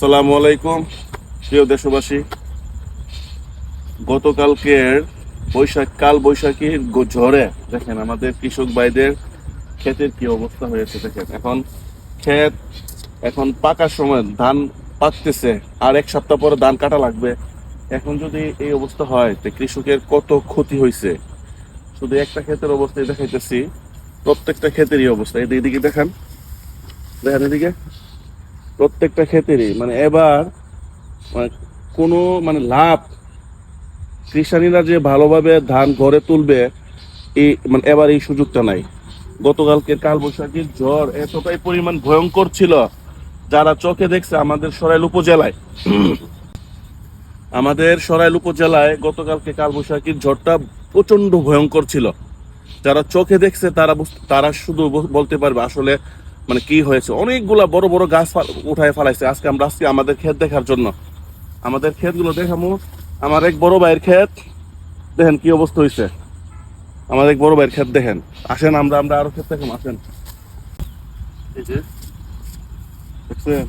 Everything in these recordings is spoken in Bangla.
আসসালামু আলাইকুম প্রিয় দেশবাসী। গতকালকের কাল বৈশাখীর ঝড়ে দেখেন আমাদের কৃষক ভাইদের ক্ষেতের কি অবস্থা হয়েছে। দেখেন এখন পাকার সময়, ধান পাকতেছে, আর এক সপ্তাহ পরে ধান কাটা লাগবে। এখন যদি এই অবস্থা হয় তো কৃষকের কত ক্ষতি হয়েছে। শুধু একটা ক্ষেতের অবস্থায় দেখাইতেছি, প্রত্যেকটা ক্ষেতেরই অবস্থা। এদিকে দেখেন এদিকে প্রত্যেকটা ক্ষেতেরই এবার কোনো লাভ, কৃষানীরা যে ভালোভাবে ধান ঘরে তুলবে এই এবার এই সুযোগটা নাই। গতকালকে কাল বৈশাখীর ঝড় এতটাই পরিমাণ ভয়ঙ্কর ছিল, যারা চোখে দেখছে আমাদের সরাইল উপজেলায় গতকালকে কাল বৈশাখীর ঝড়টা প্রচন্ড ভয়ঙ্কর ছিল। যারা চোখে দেখছে তারা শুধু বলতে পারবে আসলে কি হয়েছে। অনেকগুলা বড় বড় গাছ উঠায় ফেলাইছে। আজকে আমরা আসছি আমাদের ক্ষেত দেখার জন্য। আমাদের ক্ষেতগুলো দেখামু। আমার এক বড় ভাইয়ের ক্ষেত দেখেন কি অবস্থা হয়েছে। আমার এক বড় ভাইয়ের ক্ষেত দেখেন। আসেন আমরা আরো ক্ষেত দেখাম, আসেন। এই যে দেখছেন,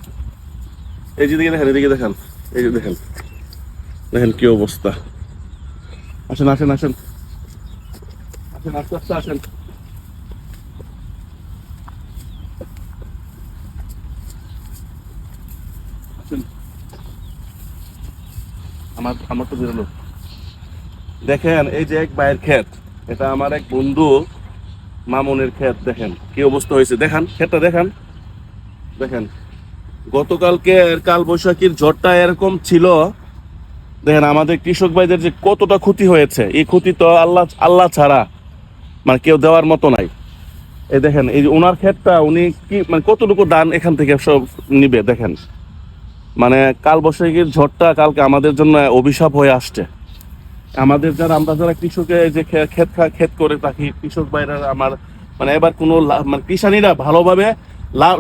এই যে দেখেন, এদিকে দেখেন, এই যে দেখেন দেখেন কি অবস্থা। আসেন আসেন আসেন আসেন, আস্তে আস্তে আসেন। আমার তো বেরোলো। দেখেন এই যে এক ভাইয়ের ক্ষেত, এটা আমার এক বন্ধু মামুনের ক্ষেত। দেখেন কি অবস্থা হয়েছে। দেখান ক্ষেতটা, দেখান দেখেন গতকালকে কাল বৈশাখীর ঝড়টা এরকম ছিল। দেখেন আমাদের কৃষক ভাইদের যে কতটা ক্ষতি হয়েছে, এই ক্ষতি তো আল্লাহ ছাড়া কেউ দেওয়ার মতো নাই। এই দেখেন এই যে ওনার ক্ষেতটা, উনি কি কতটুকু ধান এখান থেকে সব নিবে। দেখেন কাল বৈশাখীর ঝড়টা কালকে আমাদের জন্য অভিশাপ হয়ে আসছে। আমাদের আমরা যারা কৃষকের যে ক্ষেত করে থাকি, কৃষক ভাইরা আমার এবার কোনো কৃষানীরা ভালোভাবে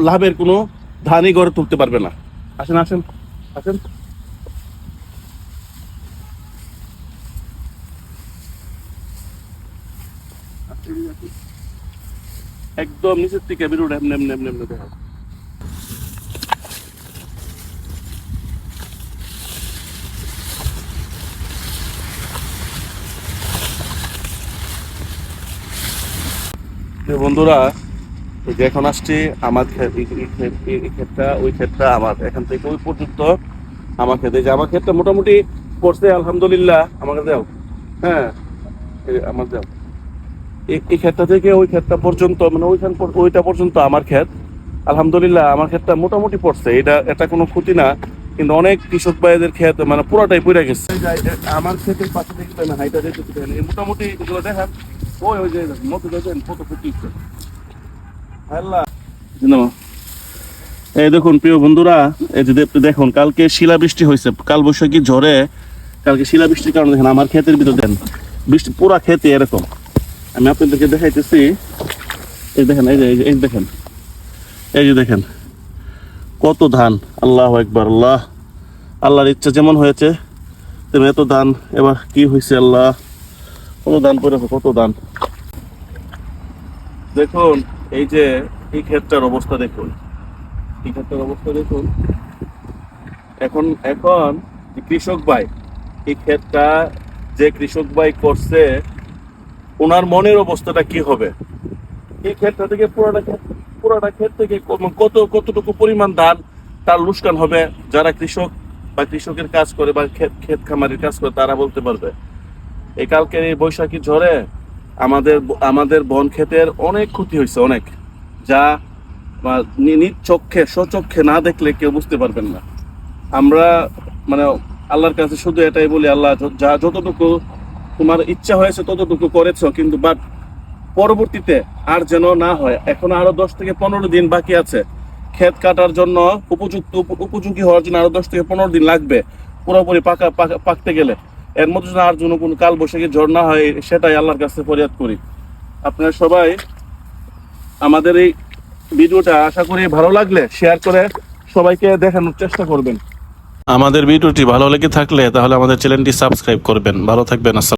লাভের কোনো ধানই গড়ে তুলতে পারবে না। আসেন আসেন আসেন। একদম নিচের থেকে বেরোড এমনি এমনি এমনি এমনি দেখা। বন্ধুরা এই যে এখন আসছি আমার ক্ষেতটা, ওই ক্ষেতটা আমার, এখান থেকে ওই পর্যন্ত আমার ক্ষেতে। যে আমার ক্ষেতটা মোটামুটি পড়ছে আলহামদুলিল্লাহ। আমাকে দাও, হ্যাঁ আমার দাও। এই ক্ষেতটা থেকে ওই ক্ষেতটা পর্যন্ত ওইটা পর্যন্ত আমার ক্ষেত। আলহামদুলিল্লাহ আমার ক্ষেতটা মোটামুটি পড়ছে। এটা কোনো ক্ষতি না, কিন্তু অনেক কৃষক ভাইদের ক্ষেত পুরাটাই পড়ে গেছে। আমার ক্ষেতের পাশে দেখবেন হাইটা দেখতে মোটামুটি এগুলো দেখেন। ওই যে মতো দেখেন কত ক্ষতি হচ্ছে। এই দেখুন প্রিয় বন্ধুরা, এই যে দেখুন কালকে শিলাবৃষ্টি হয়েছে, কাল বৈশাখী ঝড়ে কালকে শিলাবৃষ্টির কারণে দেখেন আমার ক্ষেতের ভিতর দেন বৃষ্টি পুরা ক্ষেতে এরকম। আমি আপনাদেরকে দেখাইতেছি। এই দেখেন, এই দেখেন, এই যে দেখেন কত ধান। আল্লাহ একবার, আল্লাহর ইচ্ছা যেমন হয়েছে তেমন এত ধান এবার কি হয়েছে। আল্লাহ, কত ধান পড়েছে, কত ধান। দেখুন এই যে এই ক্ষেতটার অবস্থা দেখুন, এই ক্ষেতটার অবস্থা দেখুন। এখন এখন কৃষক ভাই, এই ক্ষেতটা যে কৃষক ভাই করছে ওনার মনের অবস্থাটা কি হবে। এই ক্ষেতটা থেকে পুরাটা ক্ষেত থেকে কতটুকু পরিমাণ ধান তার লোকসান হবে। যারা কৃষক বা কৃষকের কাজ করে বা ক্ষেত খামারের কাজ করে তারা বলতে পারবে। এই কালকের এই বৈশাখী ঝড়ে আমাদের বন ক্ষেতের অনেক ক্ষতি হয়েছে, অনেক, যা নিজ চোখে স্বচক্ষে না দেখলে কেউ বুঝতে পারবেন না। আমরা আল্লাহর কাছে শুধু এটাই বলি, আল্লাহ যা যতটুকু তোমার ইচ্ছা হয়েছে ততটুকু করেছো, কিন্তু বাট পরবর্তীতে আর যেন না হয়। এখন আরো 10 থেকে 15 দিন বাকি আছে ক্ষেত কাটার জন্য। উপযোগী হওয়ার জন্য আরো 10 থেকে 15 দিন লাগবে পুরোপুরি পাকতে গেলে। এর মধ্যে যেন আর জন্য কোনো কাল বৈশাখী ঝড় না হয়, সেটাই আল্লাহর কাছে ফরিয়াদ করি। আপনারা সবাই আমাদের এই ভিডিওটা আশা করি ভালো লাগলে শেয়ার করে সবাইকে দেখানোর চেষ্টা করবেন। আমাদের ভিডিওটি ভালো লেগে থাকলে তাহলে আমাদের চ্যানেলটি সাবস্ক্রাইব করবেন। ভালো থাকবেন। আসসালাম।